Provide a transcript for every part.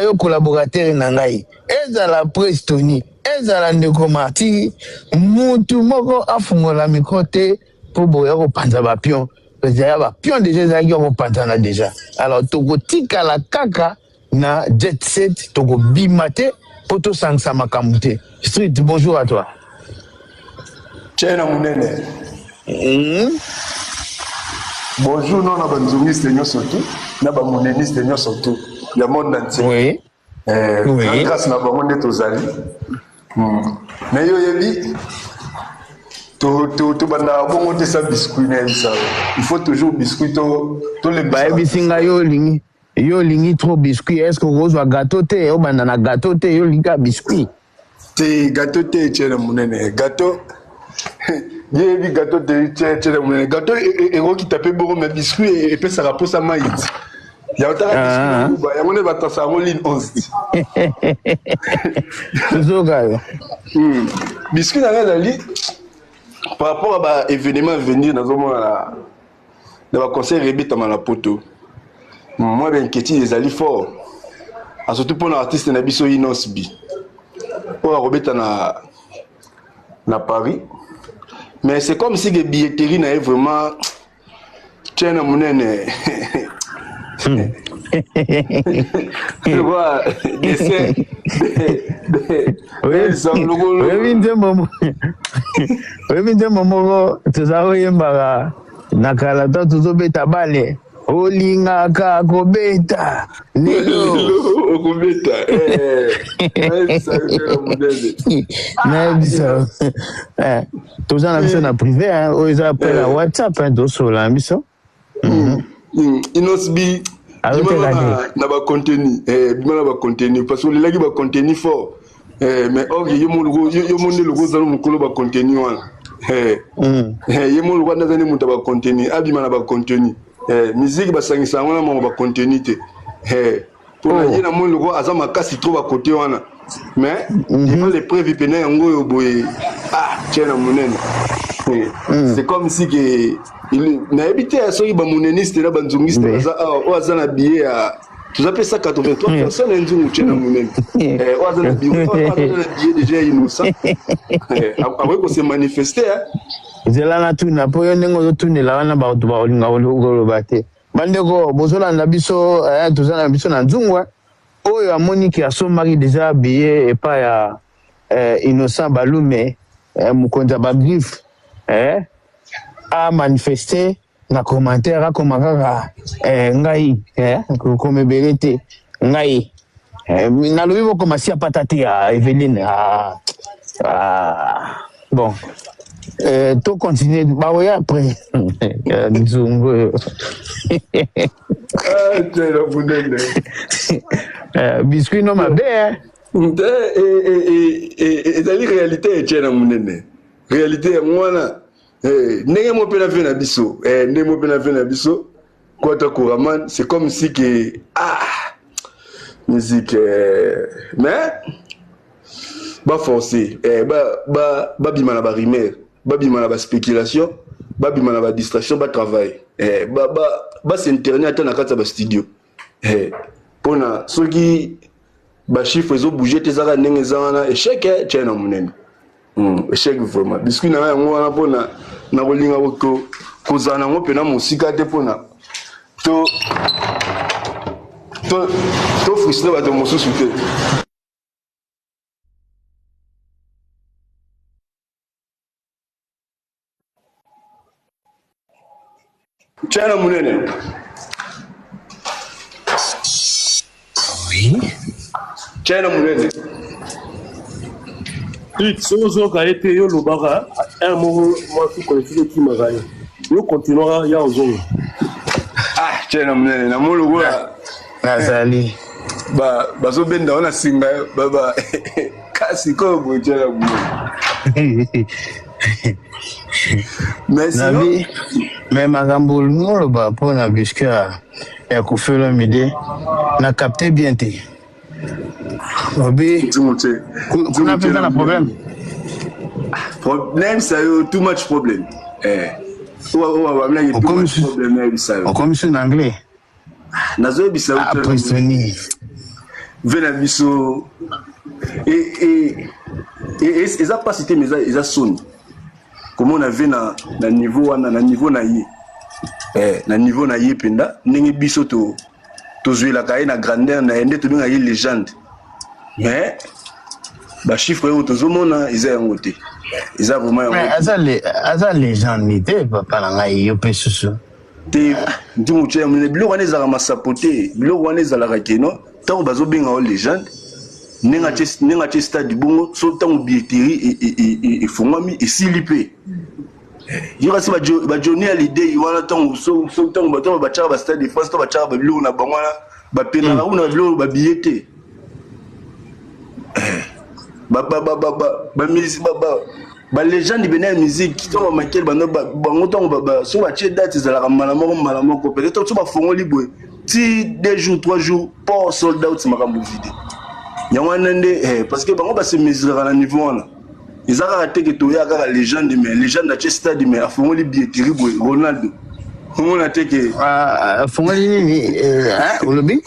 yo collaborateur na ngai ezala Prestoni ezala ndeko Marty mutu moko afungola micro te po boya ko panza ba pion déjà ba pion déjà za ko panza na déjà alors toko tika la kaka na jet set toko bimate poto sangsa makamute Street bonjour à toi Tchena munene bonjour non na banzungiste nyoso tu na ba muneniste nyoso tu le monde entier. Oui. Oui. Grâce à bon monde tozali. Mais yo yebi to banda bon monter ça biscuit na ça. Il faut toujours biscuit to les ba bisinga yo lingi trop biscuit est-ce que rose wa gâteau te o banda na gâteau te yo linga biscuit. Te gâteau te tchela munene gâteau. Yebi gâteau te tchela munene gâteau et qui taper bon mais biscuit et puis ça rapose à maïs. Il y a autant de biscuits, il y a mon ébat ça en ligne 11. Biscuits dans la ligne par rapport à l'événement à venir dans le conseil Rébit à Malapoto. Moi, j'ai inquiété des alliés forts, surtout pour l'artiste Nabiso Inosbi. Pour Rébit à Paris. Mais c'est comme si les billetteries n'avaient vraiment. Tiens, mon nez. Tu vois, nakalata tuzobeta bale olingaka kobeta lelo okobeta toza na biso na privé oyo après la WhatsApp tosola na biso Inosbi na ba contenu bimana ba contenu parce que les lagi ba contenu fort mais or yo monde le gros zalo mukolo ba contenu wana yo monde kwa ndazani muta ba contenu abimana ba contenu musique ba sangisa wana mo ba contenu te pour la yena monde le gros azama kasi trop ba côté wana mais il faut les preuves pena yango yo boye tiens monene c'est comme si que il n'a habité à ce ba moneniste là banzungiste baza o azana billet à tu appelles ça 83 personnes nzungu tiens monene o azana billet déjà innocent après qu'on s'est manifesté zela na tuna po yo nengo tunela wana ba to ba olinga ologolo bate bandeko bozola na biso tozana biso na nzungwa oyo amoni ki asomaki déjà billet et pas ya innocent balume mukonza ba griffe a manifester na commentaire comme kaka ngai comme belete ngai na lobi ko commencer à patati ya Evelyne bon to continuer ba oui après nzungu biscuit no mabe et la réalité est munene réalité moi ndenge mo pena vena biso ndenge mo pena vena biso kwata kuraman c'est comme si que musique mais ba forcer ba bimana ba rimer ba bimana ba spéculation ba bimana ba distraction ba travail ba s'internet na kata ba studio pona soki ba chiffres zo bouger tezaka ndenge zana échec tchena munene échec vraiment biscuit na yango wana pona na kolinga ko kozana ngo pena musika te pona to frustrer ba to mosusu te tchena munene oui tchena munene sozo ka été yo lobaka un mot moi tout connais qui m'a gagné yo continuera ya ozongo tchena munene na molo gola nazali bazo benda ona singa baba kasi ko bo tchena munene mais mais makambo ngolo ba pona biscuit ya kufela midi na capter bien te obi kuna pesa na problème ça y too much problem on comme en anglais nazo bisa Prestoni Venabiso et ça pas cité mais ça sonne comment on avait na niveau na niveau na yé penda ndenge biso to jouer la caille na grandeur na ende to benga légende mais ba chiffre yo to zomona ils a ngoté ils a vraiment mais asa légende té papa na ngai yo pesusu té ndimu tché mais bilo wana za ma sapoter bilo wana za la rakeno tant bazo benga o légende nenga tché stade bongo so tant billetterie et fongami et silipé yora si ba Johnny à l'idée wana tant so tant ba tchara ba stade de France to ba tchara ba bilo na bangwana ba pena na una bilo ba billetté ba légende bena musique to makel bando bango to so ba tché date za la malamoko peut-être to ba fongoli boy ti 2 jours 3 jours pour sold out makambo vide yangwanende parce que bango ba se mesurer na niveau wana ils ont raté que tu as la légende mais légende de stade mais a fongoli billetterie boy Ronaldo comment on a été que fongoli ni olobi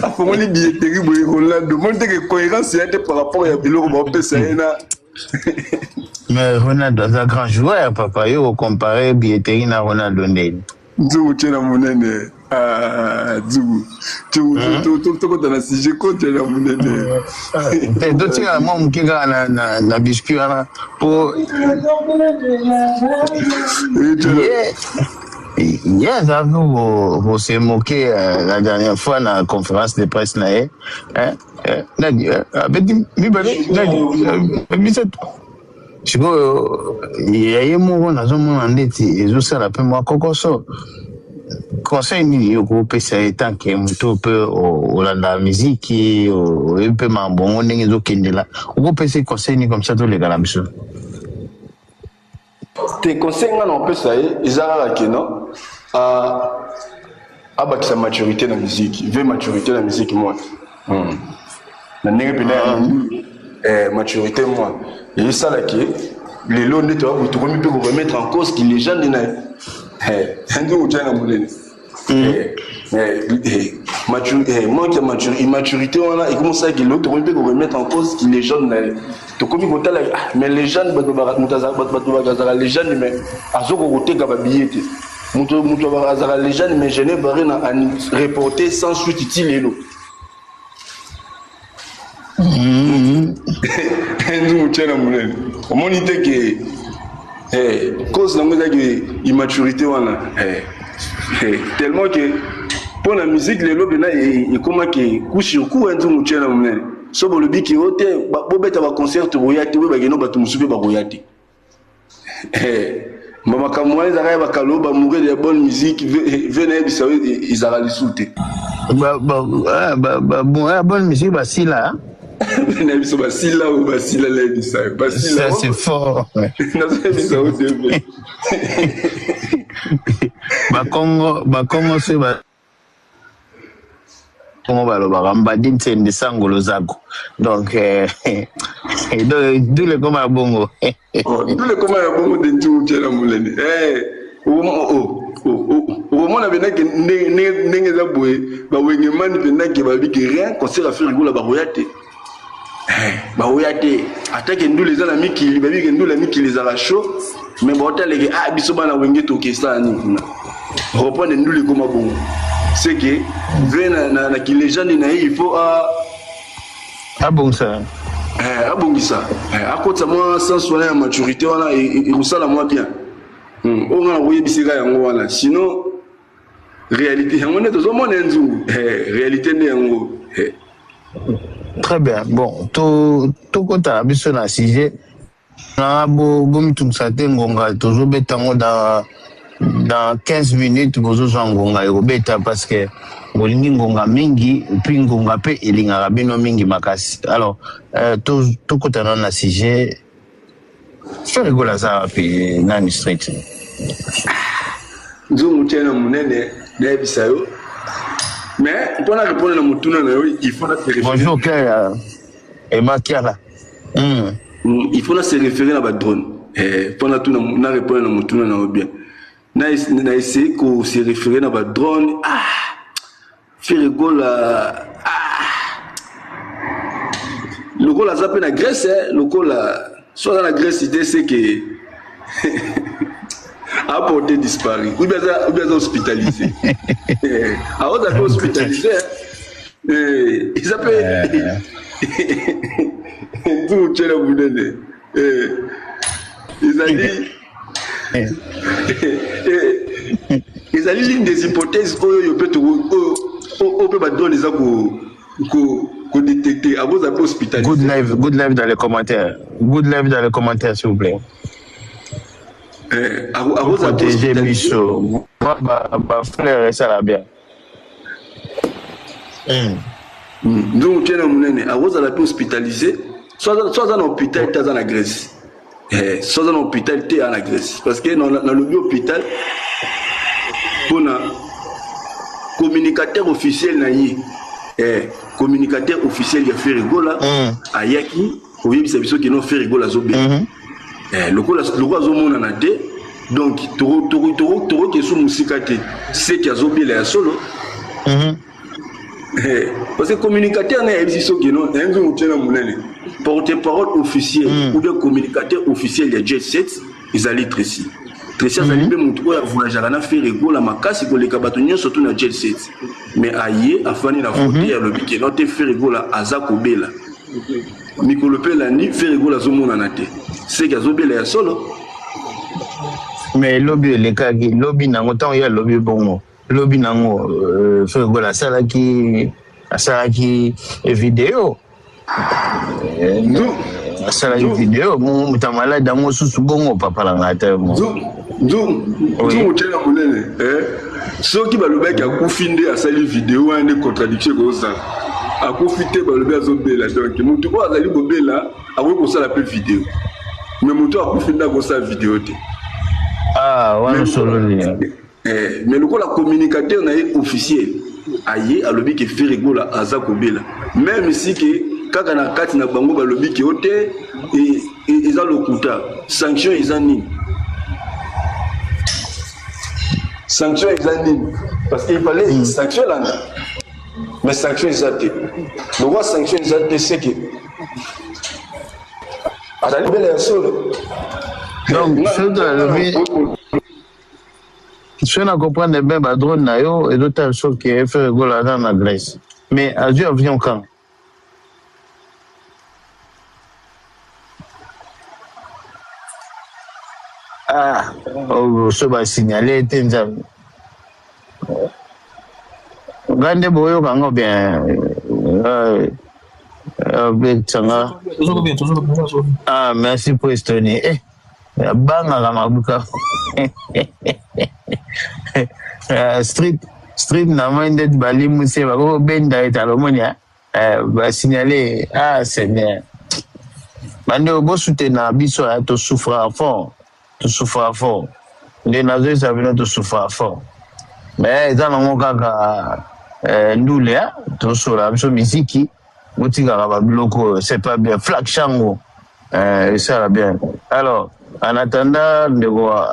a fongoli billetterie boy Ronaldo moi que cohérence était par rapport à bilo ba pesa na mais Ronaldo est un grand joueur papa yo comparer billetterie na Ronaldo ndeni nzugu tena munene nzugu tu kota na sujet kote na munene to tinga mo mkinga na biscuit ana po yes vous s'est moqué la dernière fois dans la conférence de presse là nadi mi bale nadi siko yaye mo na zo mo ndeti ezosala pe mo kokoso conseil nini yokopesa etant ke moto mpe olanda miziki mpe mambongo ndenge ezokendela okopesa conseil nini comme ça toleka na biso te conseil nga na opesa ye ezalaka ke no abakisa maturité na musique ve maturité na musique moi na ndenge pena maturité moi et ça là qui les lots de toi tu peux remettre en cause qui les gens de immaturité on a et comment ça que l'autre peut remettre en cause qui les jeunes to comme mais les jeunes les jeunes mais azoko côté ka billet muto bazala les jeunes mais je n'ai pas rien à reporter sans suite utile lo on dit que cause de immaturité tellement que pour la musique les lobes et comment que coup sur coup un jour tient la so le bic qui ote bobeta ba concert royate we bageno batu musupe ba royate mama kamwa ezaka ba kaloba mourir de bonne musique venez bisa ils ara lisute bonne musique basila basila ou basila ça c'est fort bakongo se kongo balobaka mbadi nsende sangolo zako donc dule koma ya bongo dule koma ya bongo de ntu tela mulene omona benaki ndenge za boye bawenge mani pendaki babiki rien concert à faire rigola baroyate baroyate atake ndule za na mikili babiki ndule mikili za la show mais botaleke biso bana wenge tokesa ni kuna reprendre ndule koma bongo c'est que na qui les gens il faut abongisa akota moi sans soigner la maturité wana et rusala moi bien on a envoyé bisika yango wana sinon réalité yango ne tozo mona nzu réalité ne yango très bien bon to kota biso na sujet na bomi tumsate ngonga tozo betango dans 15 minutes bozo ngonga ekobeta parce que bolingi ngonga mingi puis ngonga pe elingaka bino mingi makasi alors to kota na sujet faire rigola za pe nani street nzungu tena munene na bisayo mais pour na répondre na mutuna na yo il faut na se référer bonjour Claire et Makiara il faut na se référer na ba drone pour na tout na répondre na mutuna na bien na essayer ko se référer na ba drone fait rigole le goal a zappé la Grèce, le goal soit dans la Grèce, l'idée c'est que a porté disparu ou bien hospitalisé. Alors on a hospitalisé, ils s'appellent tout le monde. Ils ont dit ils ont dit l'une des hypothèses où on peut donner ça pour détecter à vos appels hospitalisés. Good live dans les commentaires. Good live dans les commentaires, s'il vous plaît. À vos appels hospitalisés. Frère, ça va bien. Donc, à vos appels hospitalisés, soit dans l'hôpital, tu es dans la Grèce. Soit dans l'hôpital, tu es dans la Grèce. Parce que dans l'hôpital, on a communicateur officiel. Communicateur officiel, il a fait rigola. Ayaki, au lieu de ceux qui n'ont fait rigola, zobé. Le roi Zomon en a été. Donc, Toro qui est sous Moussikate, c'est qui a zobé là solo. Parce que communicateur n'est pas ce qui est non, porte-parole officiel ou bien communicateur officiel, il y a Jet Set, ils allaient Tracy. Tracy a allé même montrer à voyager à faire rigola, ma casse, et les cabatoniens surtout dans Jet Set. Mais aïe, à Fanny la frontière, le but qui est noté fait rigola à Zakobela. Mikolope la ni fait rigola Zomon en a été. C'est qu'il y a zobé là solo. Mais lobby, les cas, lobby n'a autant, il y a lobby bon. Lobby nango fait voilà ça là qui vidéo ça là vidéo mon tamala dans mon sous bon papa la ngata mo ceux qui va le mec a confindé à salir vidéo un des contradictions comme ça a confité ba le mec zobé là donc mon tout a sali bobé là a oui pour ça la plus vidéo mais mon tout a confindé comme ça vidéo ouais solo mais le coup la communicateur n'est officiel aïe à lobby qui fait rigola à Zakobela même si que quand on a quatre na bango ba lobby qui ote et ils ont le quota sanction ils ont ni sanction ils ont ni parce qu'il fallait sanction là mais sanction ils ont été le roi sanction ils ont été c'est que à la belle solo donc je ne comprends pas bien le drone et d'autres choses qui est fait rigoler dans la Grèce. Mais à Dieu avion quand ce va signaler Tenzam. Gande boyo kango bien merci pour Estonie. Banga la mabuka. Street na minded bali muse ba ko benda italomonia ba signaler Seigneur bande bo soutenir biso to souffrir fort les nazis ça veut to souffrir fort mais dans mon kaka ndule to sola biso misiki botika ba bloko c'est pas bien flag chango ça va bien alors en attendant de voir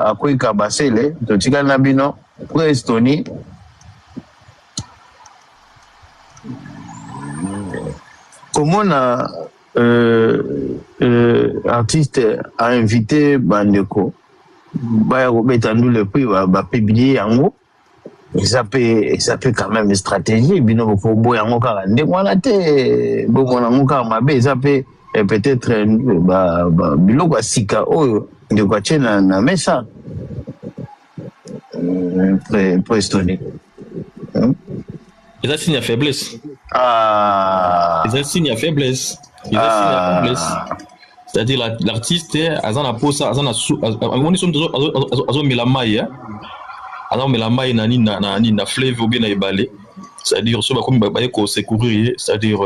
à quoi Kabasele, de Tiganabino, pour Estonie. Comment artiste a invité Bandeko, le prix va publier en haut. Ça peut quand même une stratégie. Bino pour boire en haut car ça peut peut-être biloko sika oyo de quoi na mesa pour Estonie. C'est un signe à faiblesse. C'est un signe à faiblesse. C'est-à-dire l'artiste azan a posé azan a on est sur milamai azan milamai na fleuve ou bien na ibale. C'est-à-dire so ba comme ba ko secourir, c'est-à-dire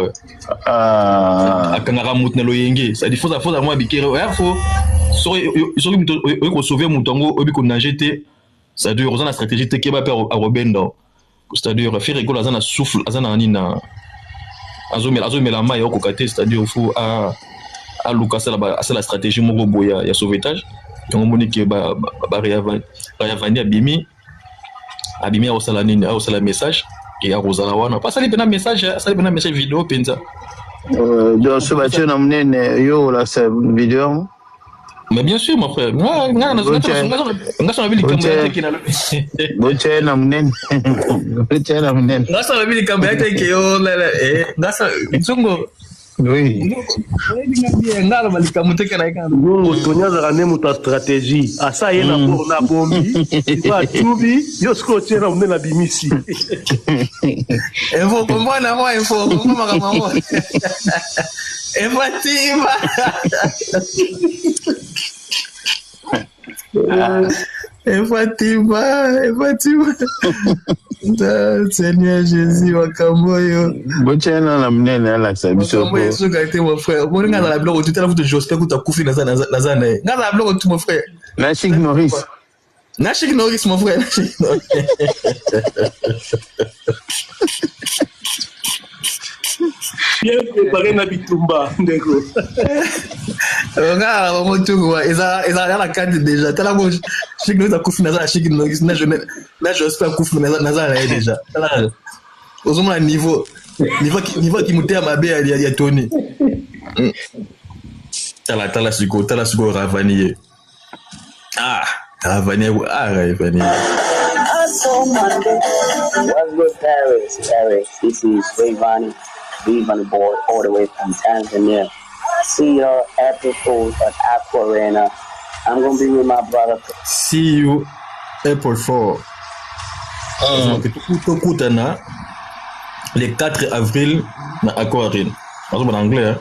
akangara mutna loyenge, c'est-à-dire faut moi bikere faut so ko sauver mutongo obi ko najeter, c'est-à-dire on a stratégie te ke ba per à robendo, c'est-à-dire faire rigolo azana souffle azana nina azomela mai ko kate, c'est-à-dire faut à Lucas la stratégie moko boya ya sauvetage donc monique ba réavani abimi au salanine au sala message et à Rosalawana pas ça les pena message vidéo penza donc ce bâtiment na mnene yo la vidéo. Mais bien sûr, mon frère. Nungo tonyazaka nde moto ya stratégie asa ye na bor na bombi ifa atubi yo siko otie na monene abimisi info komona mo info komaka mamo Fatima. Fatima. Seigneur Jésus Wakamoyo. Bochena na mnene ala sabiso. Wakamoyo suka ite mon frère. Mo nga na blog tu tala futu Jospin ku ta kufi na zana. Nga na blog tu mon frère. Na Chic Norris. Na Chic Norris mon frère. bien préparé na bitumba ndeko. Nga mo tu wa eza la carte déjà. Tala mo Chic Norris ta kufi na zana Chic Norris na Jospin kufi na zana déjà. Tala. Ozomona niveau qui mutea mabe ya Tony. Tala siko Ravani. Ravani. What's good, Paris? This is Rayvani, Vive on the board, all the way from Tanzania. See you April Fools at Aqua Arena. I'm gonna be with my brother. See you April 4. Tukutana le 4 avril na Aqua Arena. En anglais.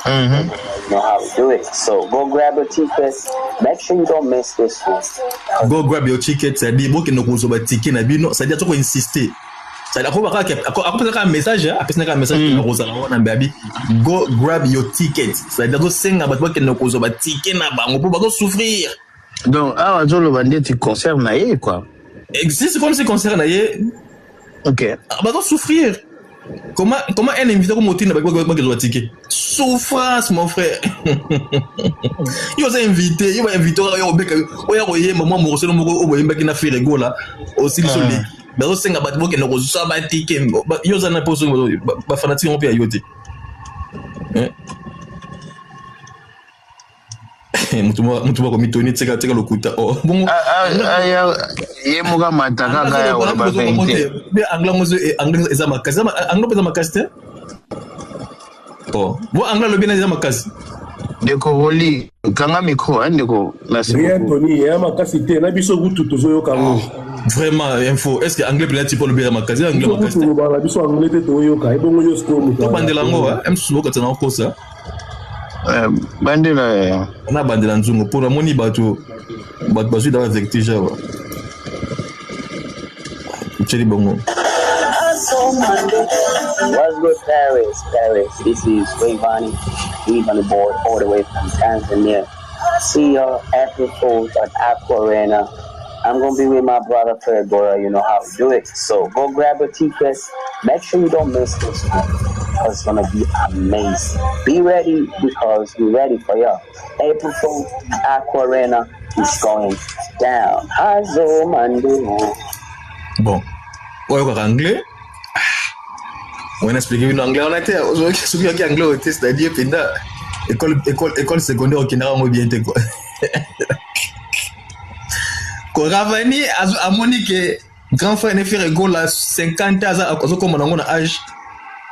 You know how to do it. So go grab your tickets. Make sure you don't miss this one. Go grab your tickets. Ça dit bon que nous consomme ticket na bino. Ça dit tu insister. Ça dit après un message, après un message que nous na baby. Go grab your tickets. Ça dit tu senga ba que nous consomme ticket na bango pour pas souffrir. Donc ah jolo bandit tu concert na yé quoi. Existe comme ce concert na yé. OK. Ba souffrir. Comment un invité comme Motina va que ticket? Souffrance mon frère. Il va inviter, il va inviter au bec, au yaroye maman morceau no moko au yemba kina faire go là aussi le soleil. Mais au senga batbo que no so ba ticket. Yo za na poso ba fanatique on peut ayote. Mutu comme Tony tseka lokuta. Oh bon. Ye muga mataka ga ya wa ba vente. Be anglais eza makazi. Anglais pesa makazi. Oh, bon anglais lobi na eza makazi. Deko woli kanga micro ndeko na c'est bien Tony ya makasi te na biso gutu tozo kango. Vraiment info. Est-ce que anglais peut être lobi na makazi anglais makazi. Ba biso anglais te to yoka ebongo yo sko mutu. To bandela ngo em subo ka tsana ko ça. Bandela na bandela nzungu pour la moni bato basu dans vertige wa cheli bongo. What's good, Paris? This is Rayvani, Vive on the board, all the way from Tanzania. See you April Fools at Aqua Arena. I'm gonna be with my brother Fergora. You know how to do it. So go grab your tickets. Make sure you don't miss this one. It's gonna be amazing. Be ready because we're ready for you. April Fool, Aqua Arena is going down. Hazo Monday. Bon, ouais, quoi anglais? On a expliqué en anglais. On a été, celui qui est anglais au test, c'est-à-dire penda école secondaire au Kenya, on bien été quoi. Quand Ravani a monique grand frère ne fait rigole à 50 ans, à cause comme on a âge.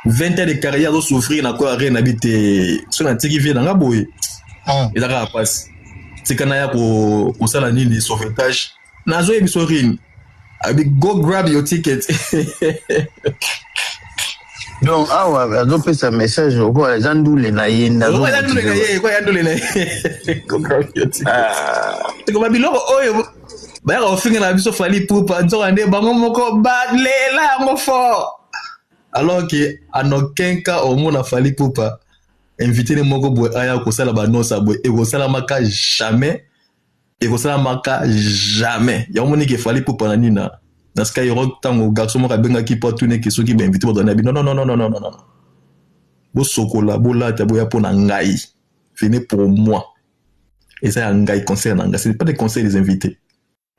20 ans de carrière de souffrir na quoi rien habiter sur un petit qui vient dans la boue et là passe c'est quand ya ko ça la nini sauvetage nazo e bisorin abi go grab your ticket. Donc awa azo pesa message ko les andule na yenda ko andule na ye ko andule na go grab your ticket te ko babiloko oyo ba ya ofinga na biso fali pupa nzo ande bango moko badlela mo fort. Alors que en aucun cas au monde a fallu pour pas inviter les moko boy aya ko sala ba no sa boy e ko sala maka jamais ya moni que fallait pour pas nina dans ce cas il rock tango garçon mo ka benga ki pas tourner que ceux qui ben invité pour donner non bo sokola bo la ta boya pour na ngai venez pour moi et ça ngai conseil na ngai c'est pas des conseils des invités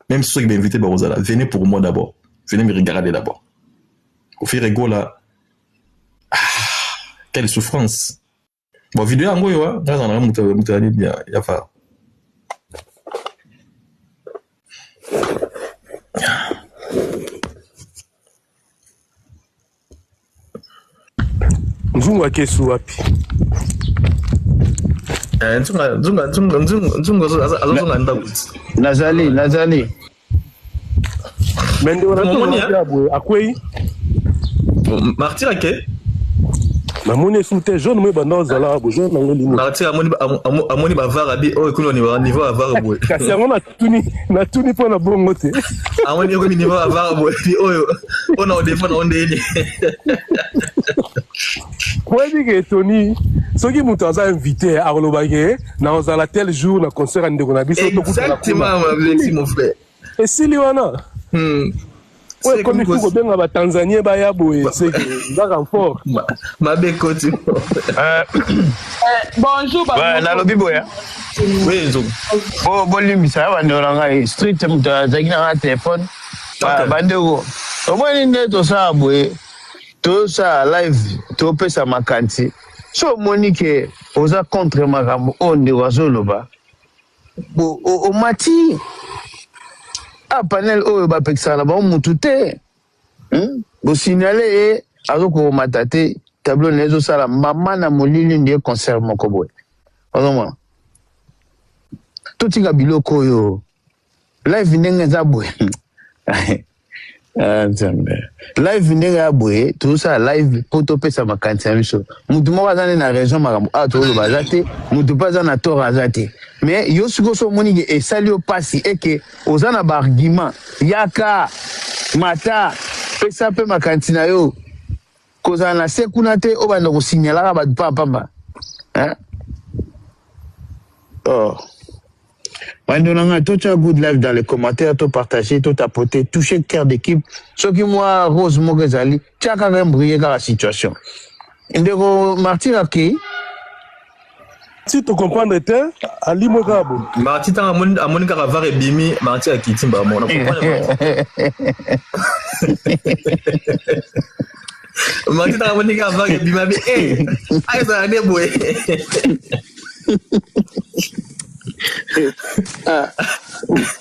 même ceux qui ben invité ba venez pour moi d'abord venez me regarder d'abord. Kofi Rego là. Ah, quelle souffrance. Bon, vidéo en gros, hein. Dans un moutani bien, il y a pas. Nzunga kesu wapi? Nazali. Mende wana akwei. Martyr ake. Mamoni soute jaune moi banda zala bo jaune nango limo. Martyr amoni ba varabi o ekuno ni ba niveau avara boy. Kasi ngona na tuni po na bongo te. Amoni ko niveau avara boy pi oyo ona o defo na ondeni. Kweli ke Tony soki mutu aza invité a kolobake na ozala tel jour na concert ande ko na biso to kuta. Exactement mon frère. Et sili wana. Ouais, comme il faut que bien les Tanzaniens baya boy, c'est un fort. Ma bécote. Bonjour. Ouais, na lobi boya. Oui, zo. Bon limisa wa ndolanga street mutazaki na téléphone. Bandego. Omoni ndeto sa boye. To sa live to pesa makanti. So Monique oza contre makambo onde wazoloba. O mati a panel oyo ba pexala ba mutu te. Bo signaler azoko matate tableau nezo sala mama na molili ndiye concert moko boy. Vraiment. Totinga biloko yo. Live ndenge za boy. Live ndenge boy, tout ça live poto pesa makanti ya miso. Mutu moko azane na raison makambo a to lo bazate, mutu pas na tort azate. Mais yo siko so moni e sali o pasi eke ozana ba argument yaka mata pesa pe makanti na yo koza na sekuna te o banda ko signaler ba pa pamba. Hein? Oh. Mandonanga, toi tu as good live dans les commentaires, toi partager, toi tapoter, toucher cœur d'équipe. Ce qui moi Rose Mogezali, tu as quand même brillé dans la situation. Ndeko Martyr Aki. Si tu comprends te, Ali Mogabo. Martyr ta amoni ka vare bimi, Martyr Aki timba mo na comprendre. Martyr ta amoni ka vare bimi abi ai ça ne boy.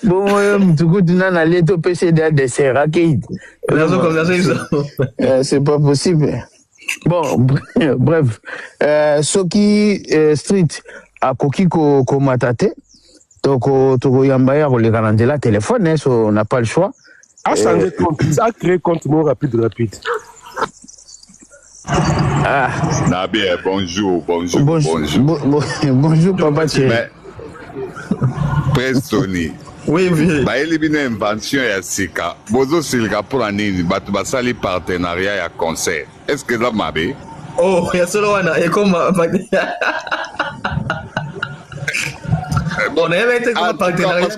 Bon, du coup, tu n'as pas allé au PCD de Serrakid. C'est pas possible. Bon, bref. Soki Street a coquille ko matate. Toko yambaya ko le calendrier téléphone, on n'a pas le choix. A changé de compte, a créé compte mot rapide. Ah. Nabé, bonjour. Bonjour, papa Thierry. Prestoni. Oui. Bah, il y a une invention à Sika. Bozo Silka pour la nini, bah, sali partenariat à concert. Est-ce que ça m'a bé? Oh, il y a solo wana, et comme on avait été comme partenariat.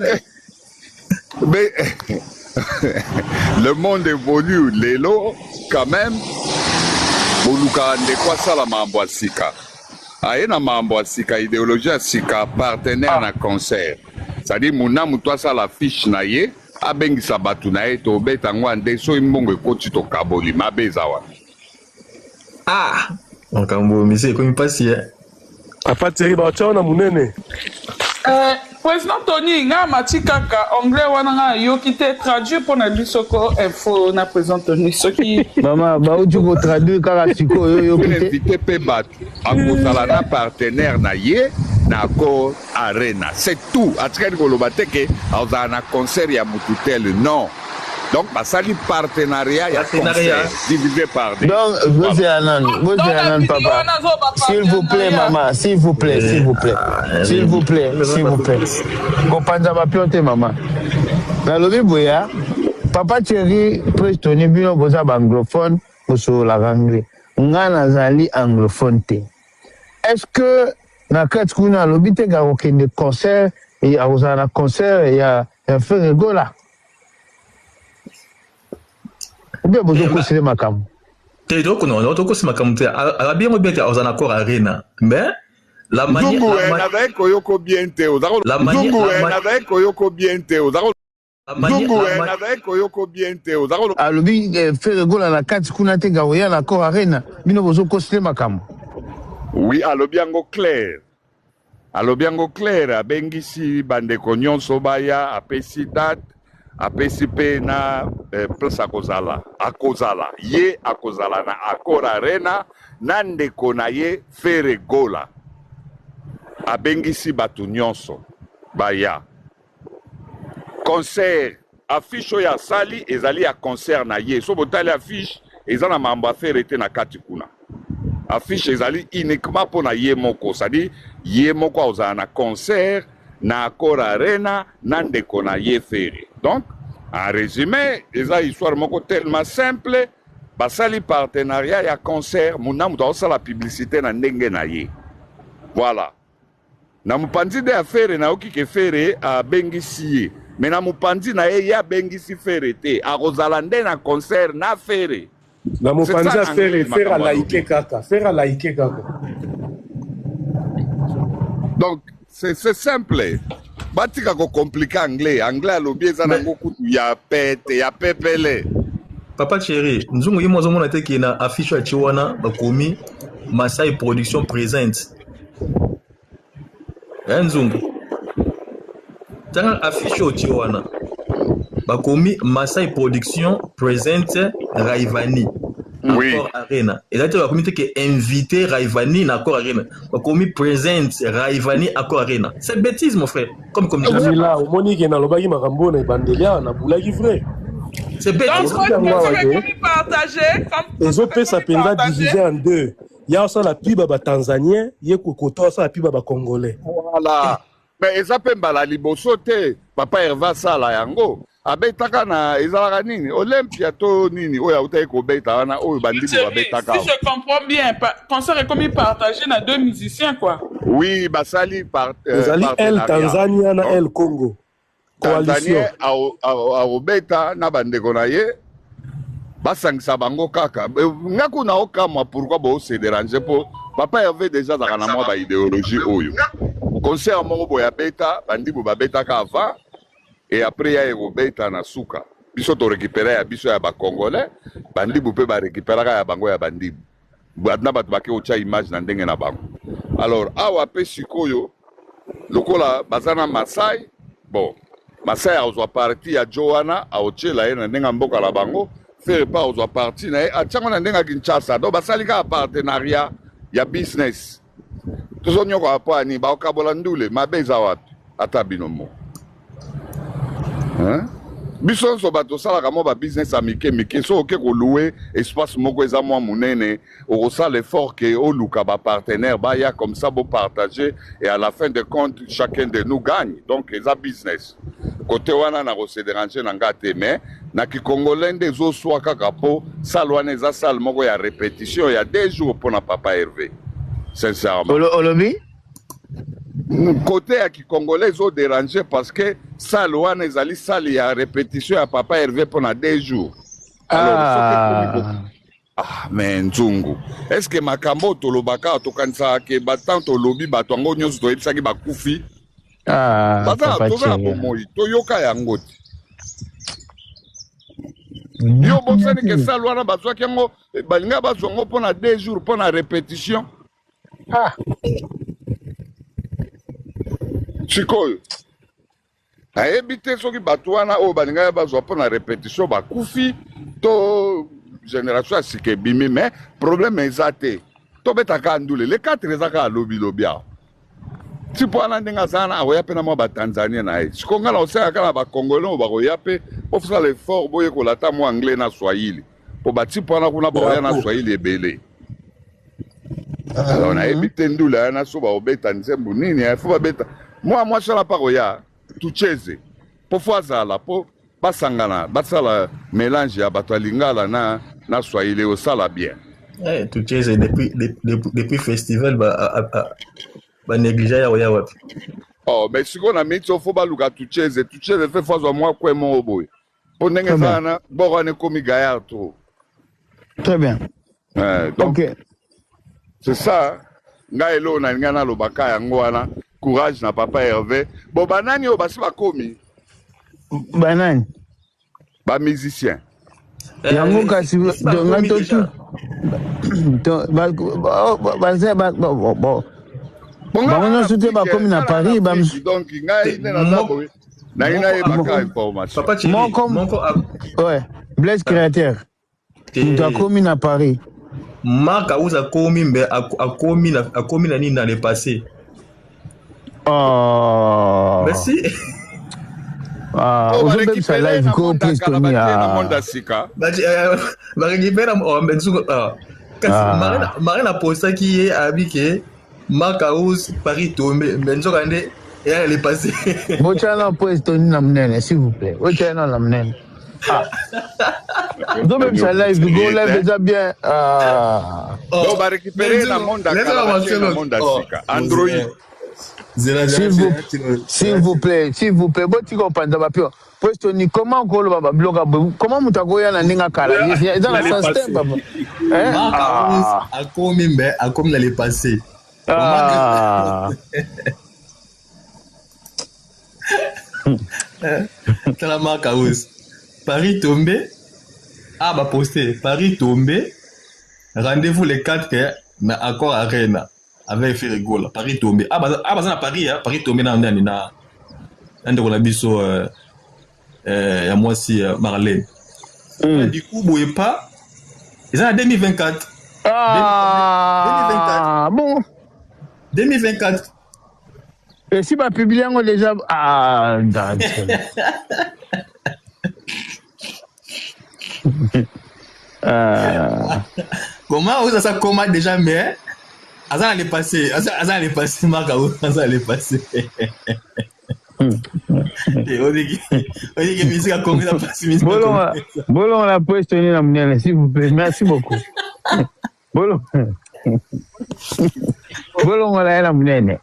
Mais le monde évolue, l'élo, quand même. Boluka de quoi ça la mambo Sika? Aïna mambo Sika, idéologie Sika, partenaire na concert. C'est-à-dire, mouna moutoua ça la fiche na ye, abengi sabatu na ye, to betango ande, so imbongo koti to kaboli, mabezawa. Ah! Donc, monsieur, comme il passe hier. Papa Thierry, bah, tu as un mounene. Président Tony, nga mati kaka anglais wana nga yoki te traduire pour na bisoko info na président Tony soki maman ba uju ko traduire kaka siko yo yoki te invité pe bat akozala na partenaire na ye na ko arena c'est tout atikani koloba te ke azala na concert ya mutu tel non. Donc, basali partenariat, il y a concert divisé par deux. Donc, vous Anan, papa. S'il vous plaît, maman, s'il vous plaît. Kopanda ma pionte, maman. Dans le boya, papa Thierry, Prestoni, bino boza anglophone, boso la anglais. Ngana zali anglophone te. Est-ce que, na katkuna, l'obité garoke de concert, et à un concert, il y a fait rigola. Ou bien vous avez makam. Donc non, on toko makam te. Arabi on bien en accord arena. Mais la manière Zungu nazali koyoko bien te ozako alobi Ferregola na kati kuna te gaoya na Accor Arena bino bozo kosile makambo. Oui, alobi yango clair. Alobi yango clair abengisi bandeko nyonso baya apesi date apesi pe na place akozala ye akozala na Accor Arena na ndeko na ye Ferregola abengisi bato nyonso baya concert affiche oyo asali ezali ya concert na ye so botali affiche eza na mambo affaire ete na kati kuna affiche ezali uniquement mpona ye moko c'est-à-dire ye moko azala na concert na Accor Arena na ndeko na ye Ferre. Donc en résumé eza histoire moko tellement simple basali partenariat ya concert muna mutu azosala publicité na ndenge na ye. Voilà. Na mupanzi de affaire na okike Ferre abengisi ye mais na mupanzi na ye ya bengisi Ferre te akozala nde na concert na Ferre. Na mupanzi ya Ferre Ferre alaike kaka Ferre alaike kaka. Donc c'est simple. Batika ko compliqué anglais alobi eza na kutu ya pete ya pepele. Papa chéri nzungu yimo zomona te ki na affiche ya chiwana bakomi Masai Production présente. Nzungu tanga affiche au chiwana bakomi Masai Production présente Raivani oui. Accor Arena et là tu vas comité que invité Raivani na Accor Arena bakomi présente Raivani Accor Arena. C'est bêtise mon frère comme là au monique na lobaki makambo na bandelia na bulaki vrai. C'est bêtise. Donc on partager comme les autres ça penza divisé en deux. Il y a aussi la pub à Tanzanien, il y a la pub à Congolais. Voilà. Mais eza pe mbala liboso te papa Herva sala yango abetaka na ezalaka nini Olympia to nini oyo utaki kobeta wana oyo bandibu babetaka. Si je comprends bien, concert est comme partagé na deux musiciens quoi. Oui, basali El Tanzania na El Congo. Tanzania a obeta na bandeko na ye basangisa bango kaka ngaku na okamwa pourquoi bo se déranger po papa Hervé déjà zaka na mwa ba idéologie oyo concert moko boya beta bandibu babetaka avant et après ya ebeta na suka biso to récupérer ya biso ya ba congolais bandibu pe ba récupérer ya bango ya bandibu na bato bake ocha image na ndenge na bango. Alors awa pe sikoyo lokola bazana Masai bon Masai azwa parti ya Joana aochela ye na ndenge mboka la bango Ferre pas aux parties na atchanga na ndenga Kinshasa do basalika partenariat ya business tozo nyoko apa ni ba okabola ndule mabeza wapi ata binomo biso so bato sala kamo ba business amike so oke ko louer espace moko eza mwa munene o sala effort que o luka ba partenaire ba ya comme ça bo partager et à la fin de compte chacun de nous gagne donc eza business côté wana na ko se déranger na ngate mais na ki congolais ndezo swa kaka po salwana eza sal moko ya répétition il y a 2 jours pour na papa Hervé sincèrement Olobi côté ya ki congolais zo déranger parce que salwana ezali sali ya répétition ya papa Hervé pendant 2 jours. Alors mais nzungu est-ce que makambo tolobaka tokanisa ke batanto lobi bato ngo nyonso toyebisaki bakufi bata toza bomoi toyoka yango ti yo bosani ke salwana bazwaki yango balinga bazwango mpona 2 jours mpona répétition sikoyo ayebi te soki bato wana oyo balingai bazwa mpona répétition bakufi to génération ya sika ebimi mais problème eza te tobetaka ndule le 4 ezaka alobilobi awa ti mpo wana ndenge aza wana akoya mpe na mwa batanzania na ye siko ngai na osengaka na bakongole oyo bakoya mpe ofosala effort boyekola ata mwa anglais na swahili mpo bati mpo wana kuna bakoya na swahili ebele. Alors nayebi te ndule wana so baobeta nzembo nini fo babeta moi sala pa koya tucheze po fo azala po basangana basala mélange ya bato ya lingala na swahili osala bien. Tucheze depuis festival ba néglige ya oya wapi. Oh mais siko na miti fo baluka tucheze fe fo azwa mwa kwe mo boy po ndenge sana bokane komi gaillard trop. Très bien. Donc okay. C'est ça ngai elo na ngana lobaka yango wana courage na papa Hervé bo banani o basi bakomi banani ba musicien yango kasi donga totu bango nyonso te bakomi na Paris donc ngai naina yebaka information moko ouais Blaise Créateur moto akomi na Paris Marc Aouz akomi mbe akomi na nini dans le passé. Merci. Ozobebisa live ko Prestoni barekipera bensuko kasi marina postaki ye abike Marc Aouz Paris tombe bensuko nde ya le passé. Bochana Prestoni na mnene s'il vous plaît. Bochana na mnene. Ozobebisa live go live déjà bien on va récupérer la monde Sika Android. S'il vous plaît, Botiko Pandabapio. Prestoni, comment on va bloquer? Comment Moutagoya n'a n'inga kala? Dans la système, papa. A comme l'année passée. C'est la Marc Aouz. Paris tombé. Ah, bah posté. Paris tombé. Rendez-vous les 4, mais encore à Rennes. Avec Ferrigola, Paris tombé. Ah, bah ça, Paris, hein. Paris tombé dans un de biso, à moi aussi, Marlène. Du coup, vous voyez pas, ils sont en 2024. Ah, 2024. Bon. 2024. Et si ma publié déjà. Ah, comment ça comment déjà, mais. Azan allait passer, Marc Aouz, Azan allait passer. On dit que musique a commis la passe. Bolon la Prestoni na mnene, s'il vous plaît. Merci beaucoup. Bolon la mnene.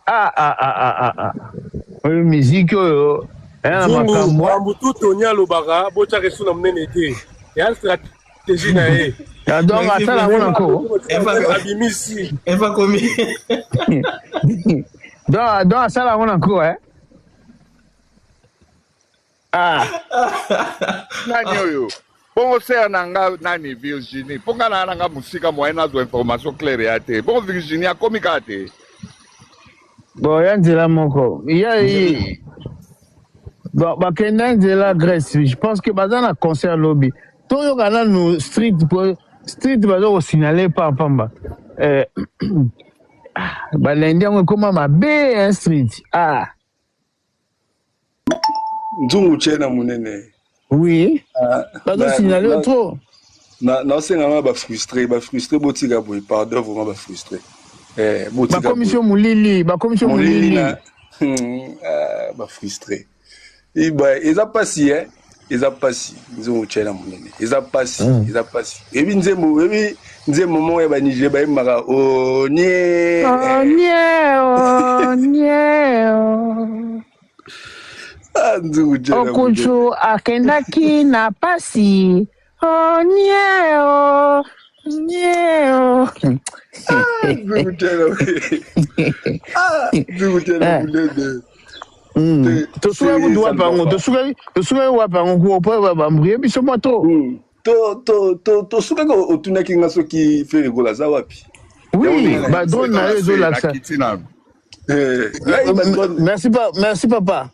Musique yo. Zungu tout Tonya Lobara, bocha resu na mnene te. Ya stratégie na e. Donc attends la mon encore. Elle va commis. Donc ça la mon encore hein. Nani oyo bongo ser nanga nani Virginie ponga na nanga musika moyena zo information claire ya te bongo Virginie akomi kate bon yanzela moko yi bon bakenda nzela Grèce je pense que bazana concert lobby toyo kana no street bazo signaler pa pamba balendi yango koma mabe un street Nzungu tshena munene. Oui. Bazo signaler trop. Non, c'est vraiment frustré botika boy pardon vraiment frustré. Botika. Ba commission Moulili. Frustré. Et bah ils a passé hein. Nzungu tshena munene. Ils a passé. Et puis nzemo mo ya ba Niger ba maka onye. Okuchu akendaki na pasi. Nyeo. Tosuka kudwa pango, tosuka wapango kwa bambrie biso moto. Tosuka ko otunaki ngaso ki Ferrigola za wapi. Oui, ba drone na rezo laksa. Merci papa.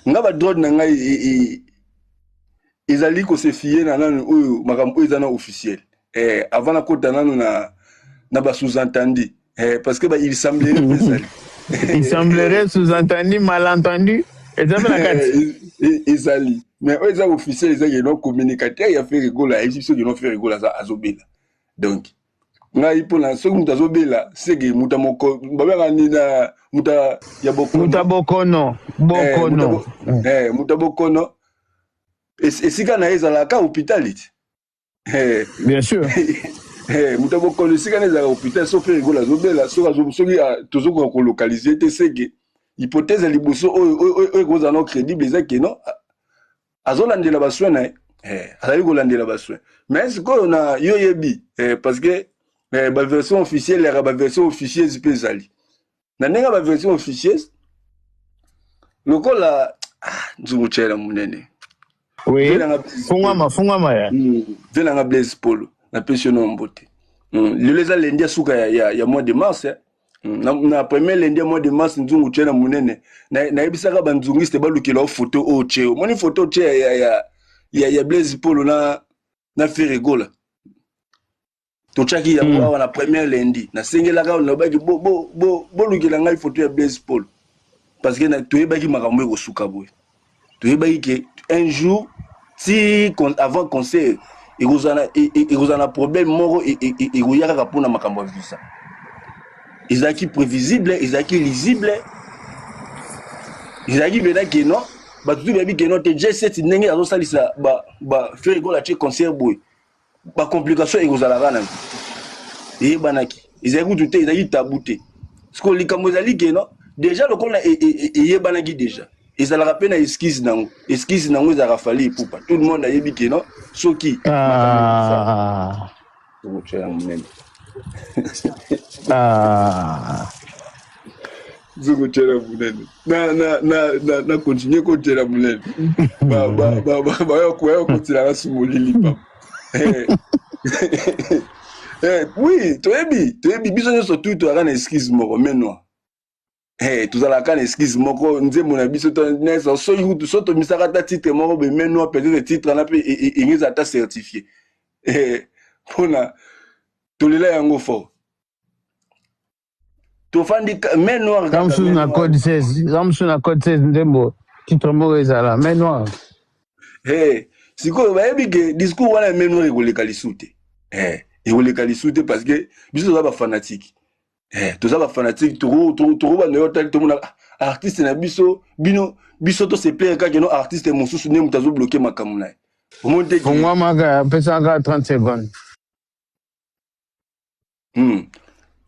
Nga ba drone na ngai ezali ko se fier na nanu oyo makambo ezana officiel avant na kota nanu na ba sous-entendu parce que ba il semblerait sous-entendu malentendu ezali mais oyo eza officiel ezali no communicateur ya Ferrigola exception de no Ferrigola za azobela donc ngai pona soki mutu azobela sege muta moko babanga nina muta ya bokono muta bokono esika na ezalaka hospitality bien sûr muta bokono esika na ezalaka hôpital so Ferrigola azobela soki tozokoka kolocaliser te sege hypothèse liboso oyo ekozala no crédible ezaki no azolandela baswin na azali kolandela baswin mais sikoyo na yo yebi parce que ba version officielle ya ba version officieuse pe ezali na ndenge ba version officieuse lokola nzungu chela munene. Oui. Fungama ya. Vela nga Blaise Polo na pension mbote. Le les lundi suka ya mois de mars. Na premier lundi mois de mars nzungu chela munene. Na ebisaka banzungiste balukela photo o cheo. Moni photo cheo ya Blaise Polo na Ferregola. Tochaki ya mwa na premier lundi. Na sengela ka na baki bo lukela nga photo ya Blaise Polo. Parce que na toyebaki makambo ko suka boy. Toyebaki que un jour si avant concert il vous en a problème moro et il y a pour na makambo visa. Ils ont qui prévisible, ils ont qui lisible. Ils ont qui bena que non, ba tout baby que non te J7 ndenge azo salisa ba faire go la che concert boy. Ba complication il vous en a rana. Et banaki. Ils ont tout ils ont qui tabouté. Ce qu'on likambo zali que non, déjà le qu'on a et banaki déjà. Ils ont rappelé na esquisse nango ils a rafali pour pas tout le monde a yebi que non soki Zuko chela munene na continuer ko chela munene ba yo continuer à sumolili pa oui toyebi biso nyo surtout to ana esquisse moko menwa tout ça la can esquisse moko nze mona biso to nesa so yutu so to misaka ta titre moko be menwa peut-être titre na pe ingeza ta certifié pona tolela yango fort to fandi menwa Samsung na code 16 ndembo titre moko ezala menwa siko ba yebi ke discours wana menwa ekoleka lisute ekoleka lisute parce que biso za ba fanatique tous ça va fanatique tout ba no tel tout mon artiste na biso to se plaît ka que no artiste mususu ne mutazo bloquer makamuna au monde pour moi maga pesa 30 secondes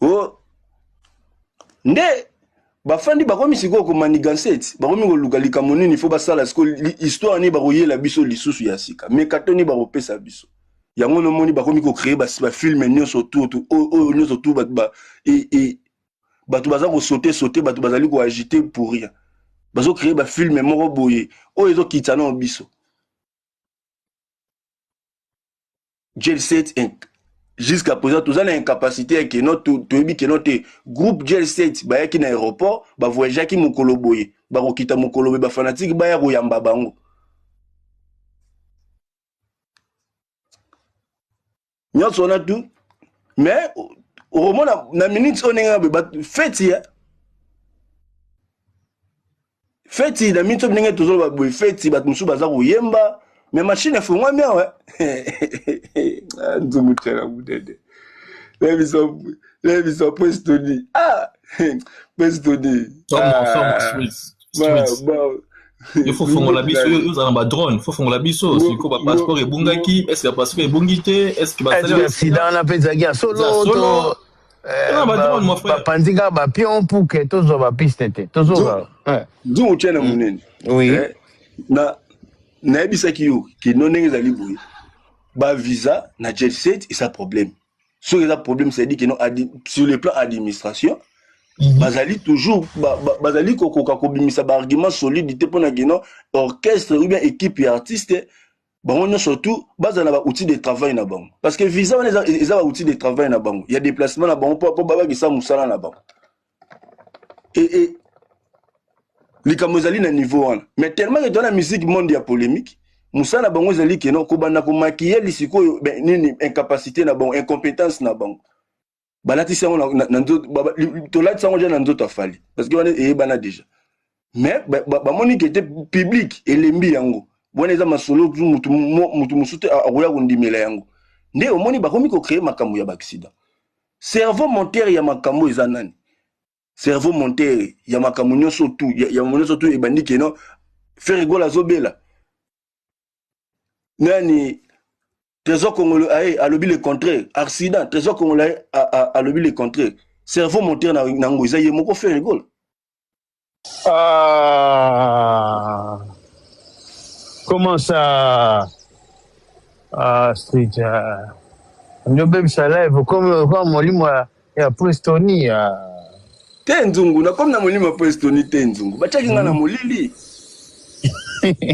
oh nde bafandi bakomi siko ko manigansete bakomi ko lukalika monini faut basala siko histoire ni baroyela biso lisusu ya sika mais katoni baropesa biso yango no moni bakomi ko créer ba film nyonso tout nyonso tout et batu baza ko sauter batu bazali ko agiter pour rien bazo créer ba film moko boye o ezo kitana o biso J7 Inc. Jusqu'à présent tous ana incapacité que notre toyebi que notre groupe J7 ba yaki na aéroport ba voyager ki mokolo boye ba ko kita mokolo ba fanatique ba ya ko yamba bango nyonso na tout mais au moment na minute on est feti na minute on est toujours ba feti bat musu baza ko yemba mais machine fongwa bien ouais nzumu tela budede levi so Prestoni Prestoni il faut faire la biso yo za na drone faut faire la biso si ko ba passeport e bungaki est-ce que le passeport e bungité est-ce que ba accident na pezaki solo to ba pandinga ba pion pour que tozo ba piste te tozo ba nzumu tena munene oui na ebisaki yo ki non ndenge ezali boye ba visa na J7 et ça problème ce qui est problème c'est dit que non sur le plan administration bazali toujours bazali kokoka kobimisa ba argument solide pour na geno orchestre ou bien équipe et artiste bango surtout bazana ba outil de travail na bango parce que visa on les ba outil de travail na bango il y a déplacement na bango pour baba ki sa musala na bango et likamozali na niveau wana mais tellement que dans la musique monde ya polémique musala bango zali que non ko banda ko maquiller lisiko ben nini incapacité na bango incompétence na bango balati sango na nzoto tolati sango na nzoto afali parce que on est bana déjà mais ba moni qui était public elembi yango bona eza masolo mutu musute akoya kundimela yango nde omoni bakomi ko créer makambo ya accident cerveau monteur ya makambo eza nani cerveau monteur ya makambo nyonso tout ya nyonso tout ebandi que non faire rigola zobela nani Trésor congolais a lobby le contraire. Accident. Trésor congolais a lobby le contraire. Cerveau monteur na ngoza yemoko fait rigole. Comment ça street no baby ça live comme molimo ya Prestoni Tenzungu na comme na molimo Prestoni Tenzungu. Bachaki nga na molili.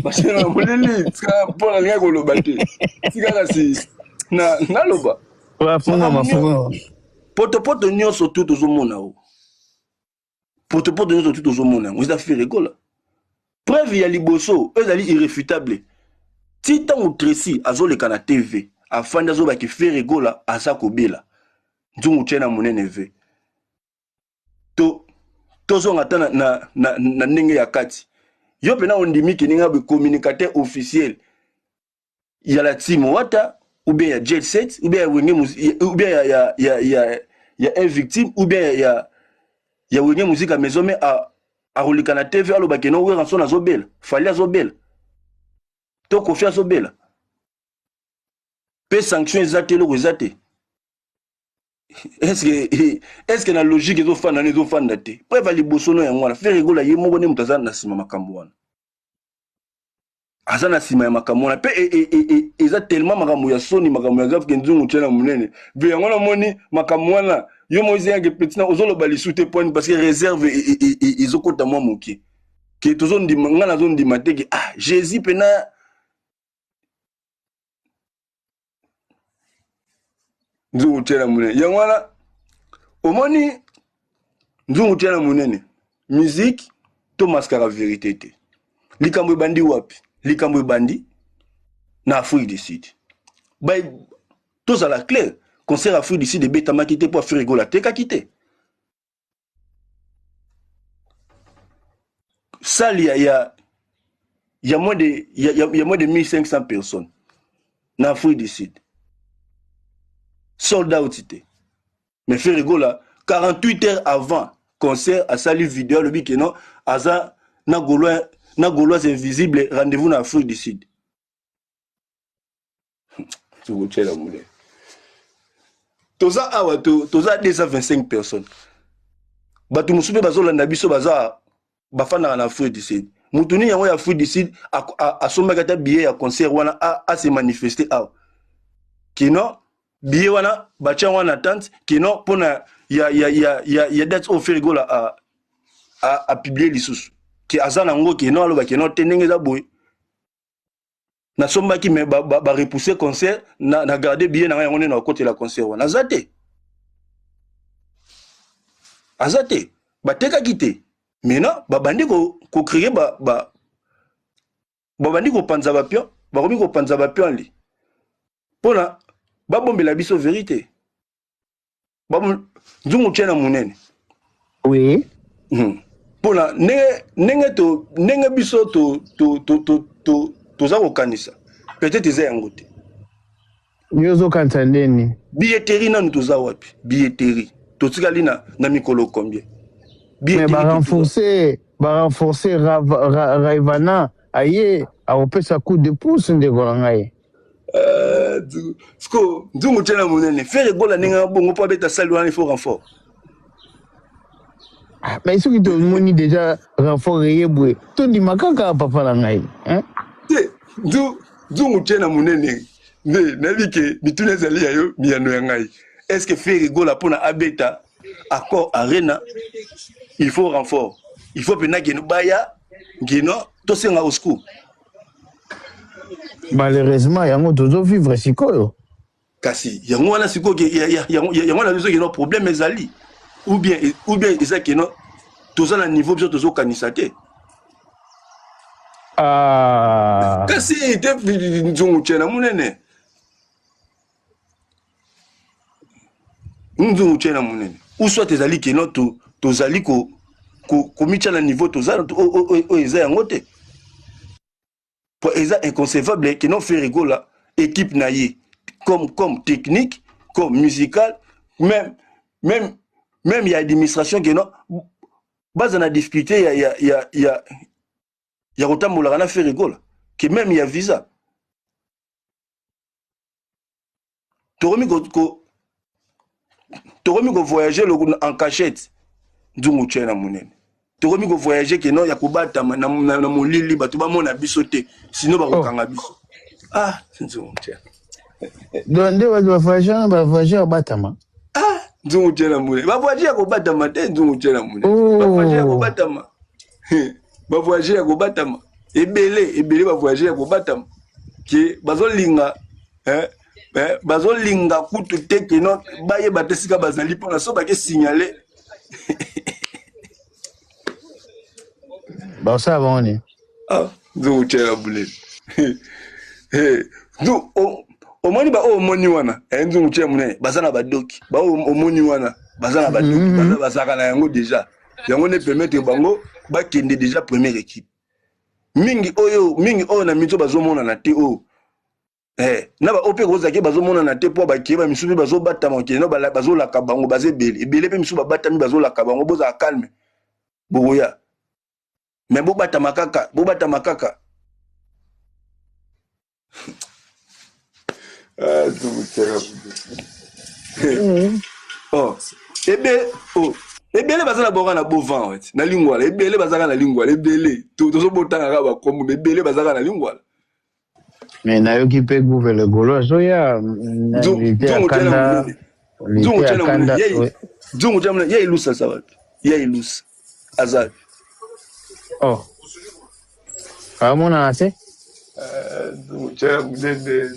parce que na moneli tika pona linga ko lobate tika kasi na loba wa funga mafunga poto nyonso tout ozomona o poto nyonso tout ozomona on a fait rigola preuve ya liboso ezali irréfutable ti ntango Tracy azoleka na TV afandi azobaki fait rigola aza kobela nzungu tie na monene ve tozonga ata na ndenge ya kati yo pena ondimiki ninga be communicateur officiel ya la team wata ou bien ya jet set ou bien ya wenge ou bien ya un victime ou bien ya wenge musique maison mais a rolika na TV alobaki no wera son azobela fali azobela to kofi azobela pe sanction ezate lo ezate. Est-ce que la logique est au fan d'année au fan d'athée? Pas va les bossono et moi, faire rigoler, il y a mon bonhomme dans un asima makamouana. Azana sima makamouana. Et ça tellement makamouya soni makamouya grave qu'un zoom ou tchela mounene. Ve yangona moni makamouana. Yo moïse un petit na ozolo bali sous tes points parce que réserve et zokota moi moki. Qui est zone di ngana zone di mateke. Ah, Jésus pena. Nzungu tena munene yangwana omoni nzungu tena munene musique to mascara vérité te likambo bandi wapi likambo bandi na Afrique du Sud bay to za la clair concert Afrique du Sud de beta makité pour faire rigoler te ka kité salle y a moins de 1500 personnes na Afrique du Sud. Sold out cité. Mais fait rigola 48 heures avant concert à salut vidéo le bik non aza na gaulois invisible rendez-vous na Afrique du Sud. Tu vous tiens la moulée. Toza awa toza 225 personnes. Batu musupe bazolanda biso baza bafana na Afrique du Sud. Mutuni yango ya Afrique du Sud a somba kata billet ya concert wana a se manifester awa. Kino billet wana bacha wana tante kino pona ya date au frigola a publier lisusu ki azana ngo kino aloba kino tenenge za boy na somba ki me ba repousser concert na garder billet na yango na côté la concert wana azate bateka kité mais non babandi ko créer babandi ko panza ba pion ba komi ko panza ba pion li pona babombe la biso vérité. Babom nzungu tena munene. Oui. Pona nenge biso to za kokanisa. Peut-être eza yango te. Nyozo kantandeni. Billetterie na ntoza wapi? Billetterie. Totikali na mikolo combien? Mais renforcer Raivana aye a opesa coup de pouce ndegolangaye. Sko nzungu tena munene faire gola ninga bongo pa beta saluana il faut renfort. Mais ce qui te moni déjà renfort yebwe tondi makaka papa la ngai hein nzungu tena munene na bike bitune zali yayo miano ya ngai est-ce que faire gola pona abeta accord arena il faut renfort il faut pena geno baya geno to senga au secours. Malheureusement yango tozo vivre sikoyo kasi yango wana sikoyo yango na biso kino problème ezali ou bien eza kino toza na niveau biso tozo kanisa te kasi te nzungu tena munene ou soit ezali kino tozali ko micha na niveau toza eza yango te. C'est inconcevable que non fait rigoler équipe naïe comme technique comme musical même il y a administration qui non base na difficulté il y a autant moula na fait rigoler que même il y a visa Toromi ko voyager en cachette nzungu tshena munene tokomi ko voyager ke non ya kobata na molili bato ba mona biso te sinon ba kokanga biso nzungu tshena donde ba voyager batama nzungu tshena munene ba voyager ko batama te nzungu tshena munene ba voyager ko batama ba voyager ko batama ebele ba voyager ko batam ke bazolinga bazolinga kutu te ke no baye batesika bazali pona so bake signaler Bah ça va on est. ah zo chela bule zo omoni ba omoni wana enzo chela mune bazana badoki ba omoni wana bazana badoki bazaka na yango déjà yango ne permettre bango ba kende déjà première équipe mingi oyo na mito bazomona na te o na ba ope kozaki bazomona na te po ba kieba misubi bazobatama ke no bazolaka bango bazebele pe misuba batami bazolaka bango boza calme boya mais bobatama kaka ah oh ebele bazala boka na bovan wet na lingwala ebele bazaka na lingwala ebele tozo botanga ka ba kombo ebele bazaka na lingwala mais na yo ki pe gouve le golo so ya Zungu jamna ya ilusa sawapi ya ilusa azali oh amona ase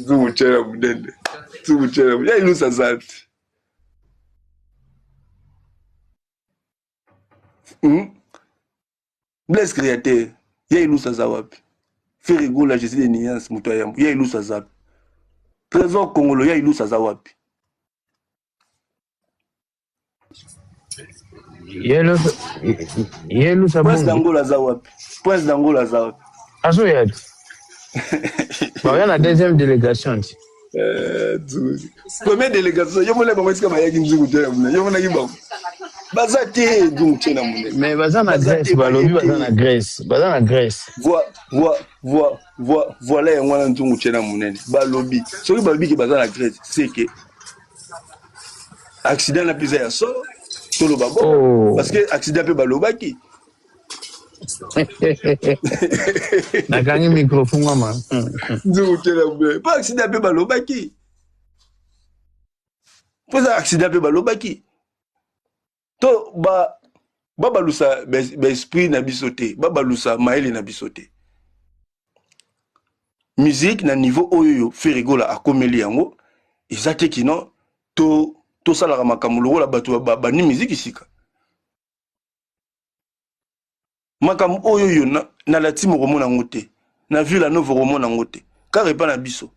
Zungu chera mudende ya ilusa azali Blaise créateur ya ilusa zawapi Ferigola je suis des nuances muto yambu ya ilusa zawapi Trésor Congolo ya ilusa zawapi Yelo Prince d'Angola zawapi aso yet bah il y a la deuxième délégation première délégation yo mona bango sika bayaki nzungu te na mona yo mona ki bango bazate nzungu te na mona mais bazana Grèce balobi bazana Grèce voilà yango na nzungu te na monene balobi soki balobi ke bazana Grèce c'est que accident na pisa ya solo toloba bon parce que accident pe balobaki nakangi microphone mama nzungu te na mona pas accident pe balobaki poza accident pe balobaki to babalusa esprit na biso te babalusa maele na biso te musique na niveau oyo Ferigola akomeli yango eza te kino tosalaka makambo lokola bato bani musique isika makambo oyo na lati mokomona yango te na ville nova komona yango te kaka epa na biso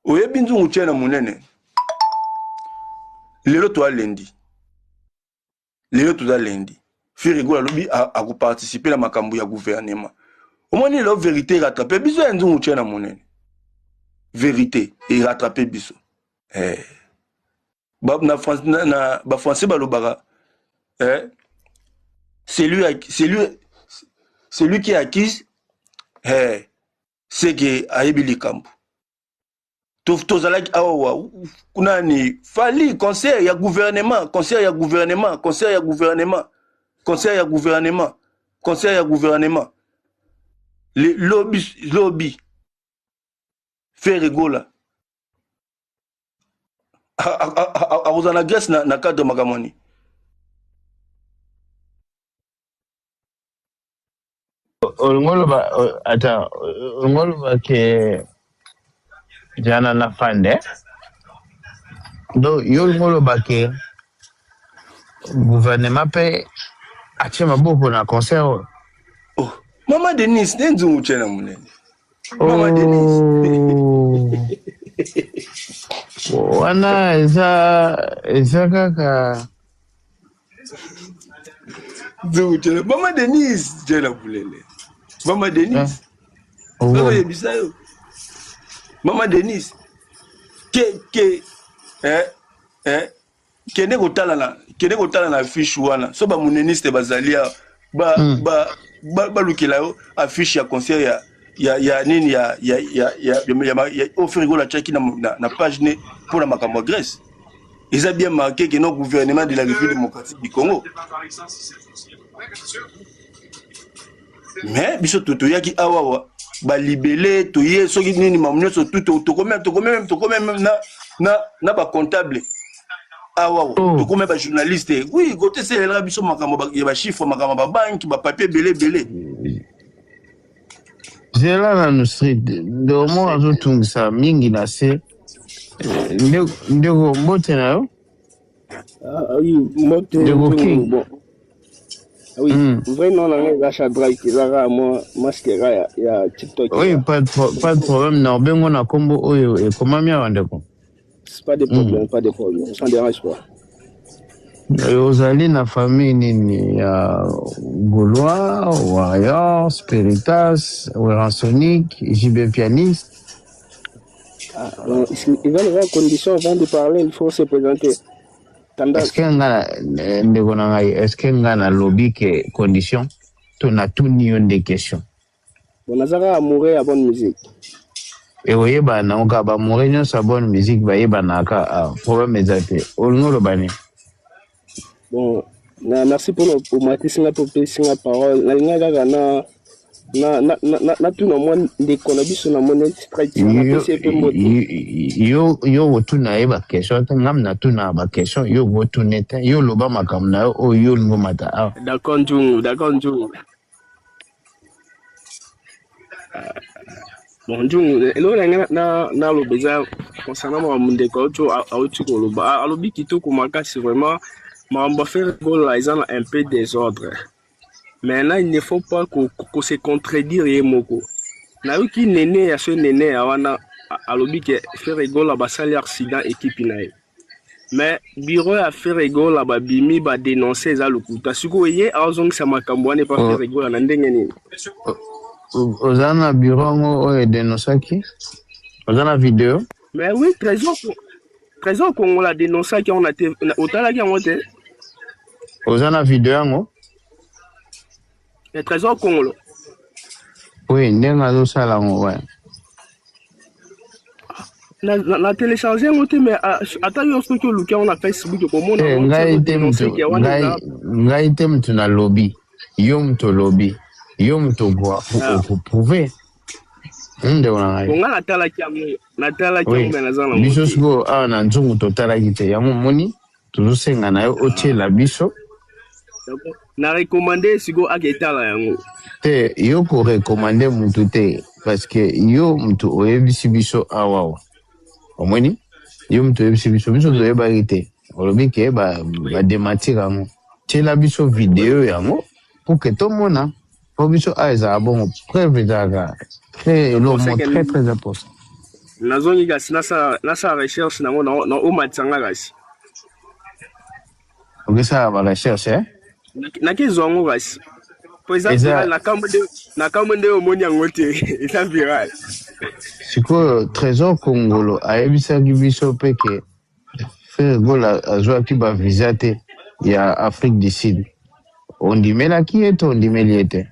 oyebi nzungu tie na monene lelo toza lendi Ferigola lobi akoparticipe na makambo ya gouvernement omoni lelo vérité rattrape biso ya nzungu tie na monene vérité et rattraper biso na français balobaka celui qui accuse c'est que ayebi likambo tozalaki awa kunani fali conseil ya gouvernement le lobby Ferigola akozana Grèce na cadre makamoni olngoloba ke jana na fande do yolngoloba ke gouvernement pe atie maboko na concert Mama Denise nenzungu tshena munene Mama Denise wana eza kaka nzungu tshena Mama Denise tshena bulele Mama Denise Oyo yebisa yo Mama Denise kende kotala na fiche wana so ba muneniste bazalia ba lukela yo affiche ya concert ya nini ya Ferigola tchaki na page ne pour la makambo Grèce. Ils ont bien marqué que notre gouvernement de la République démocratique du Congo. Mais biso toto yaki awawa ba libellé to ye soki nini mamnyo so tout to même na ba comptable Ah waouh, donc on met pas journaliste. Oui, côté c'est là biso makamo ba chiffre makamo ba banque ba papier belé. J'ai là dans le street de mo azotungisa mingi na se ndeko mbote na yo. Ah oui, mbote ndeko king. Bon. Oui, vraiment on a Shadrach là moi masquera ya TikTok. Oui, pas de problème na bengo na kombo oyo e komamia wandeko. C'est pas des problèmes, pas de problème, ça ne dérange pas. Ozali na famille nini ya Gaulois, Warrior, Spiritas, Sonic, JB pianiste. Il va avoir condition avant de parler, il faut se présenter. Est-ce que ngana lobby ke condition to na tout nion de questions. On a amoureux à bonne musique. Et oui, bah na on ba amoureux sa bonne musique ba yeba na ka problème ezate. Olno lo bani. Bon, merci pour ma parole. Na tout le monde des conditions na mon yo tu na eba question ngam na tu na ba question yo go tu neta yo lo ba makam na o yo ngo mata. D'accord Njung. Bon Njung, na lo beza concernant mon monde ko tu autu ko lo ba alobi kitoko makasi vraiment ma va faire goal ils ont un peu désordre. Mais là, il ne faut pas qu'on se contredire moko. Na wiki nene ya so nene awana alobi ke faire rigolo ba sali accident équipe nae. Mais bureau a fait rigolo ba bimi ba dénoncer za lokuta. Siko ye azong sa makambo ne pas faire rigolo na ndenge nini. Ozana bureau ngo o dénoncer qui? Ozana vidéo? Mais oui, trésor qu'on l'a dénoncé qui on a été otala qui on était. Ozana vidéo ngo? Le trésor Congolo. Oui, ndenga sala ngo ouais. Na télécharger ngote mais ata yo ce que luka on a Facebook ko mona ngai tem tu na lobby. Yo mto lobby. Yo mto boa pour prouver. Ndeko na ngai. Nga natala ki na zana. Biso siko na nzungu totala kite ya moni tuzosenga na yo otiela biso. Na recommandé sigo aketala yango te yo ko recommander mutu te parce que yo mutu oyebisi biso awa omweni yo mutu oyebisi biso toyeba ite olobi ke ba démentir yango tiela biso vidéo yango pour que tout le monde po biso aiza bon preuve daga très très important nazongi gasi nasa recherche nango na omatanga gasi okesa ba recherche nakizongo gasi po viral na kambo nde omoni yango te eza viral sikoyo trésor congolo ayebisaki biso mpe ke frère gola azwaki bavisa te ya Afrique du Sud ondimelaki ye to ondimeli ye te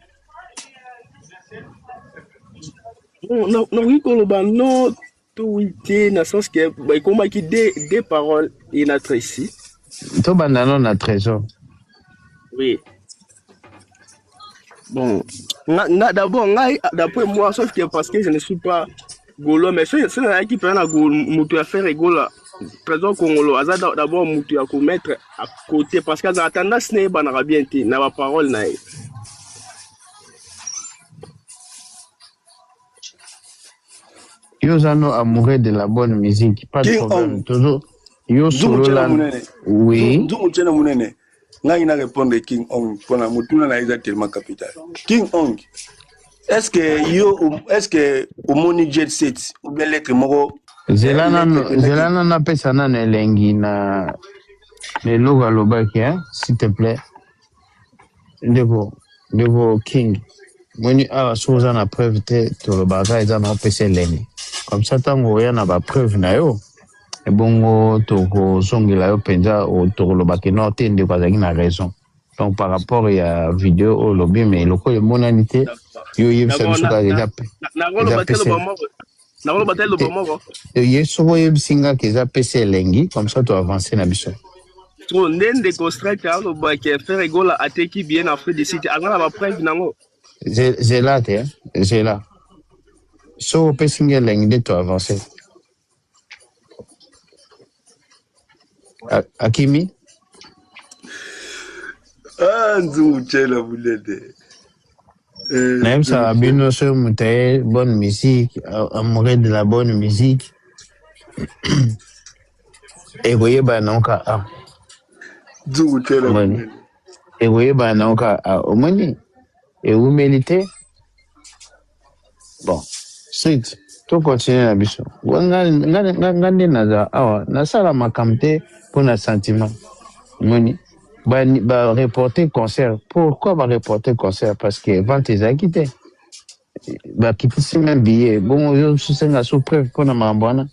nakoki koloba no to wi te na sens ke ekomaki des paroles inatre ici tobanda no na trésor. Oui. Bon, d'abord, d'après moi, sauf que parce que je ne suis pas Gaulois, mais c'est un qui prend la Moutou à faire rigolo. Trésor Congolo, d'abord Moutou à mettre à côté parce que dans tendance n'est pas bien, n'a pas parole n'a. Yo zano amoureux de la bonne musique, pas de problème. Toujours. Yo solo là. Oui. Ndumu tena munene. Ngai na répondre King Ong pona mutuna na iza tellement capital. King Ong. Est-ce que omoni jet set ou bien lettre moko zelana na pesa na elengi na le logo lobaki s'il te plaît. Ndeko King. Moni soza na preuve te to lobaka eza na pesa elengi. Comme ça tango ya na ba preuve na yo. Ebongo toko zongela yo penza o toko lobaki no te ndeko azaki na raison. Donc par rapport à vidéo au lobby mais loko le monanité yo yebisa bisuka déjà yeso yebisinga keza pese elengi comme ça tu avancer na biso to ndende construct alo ba ke faire rigola ateki bien Afrique du Sud angala ba preuve nango zela so pese elengi de tu avancer Akimi nzungu tshela bulede même ça bino so mutaye bonne musique amoureux de la bonne musique et voyez banonka nzungu tshela bulede et voyez banonka omoni et vous méritez bon street to continue na biso ngande naza awa nasala makamte pour na sentiment moni ba reporter concert. Pourquoi va reporter concert? Parce que vente est quitté. Ba quitter même billet. Bon, je suis sous preuve pour na mambwana.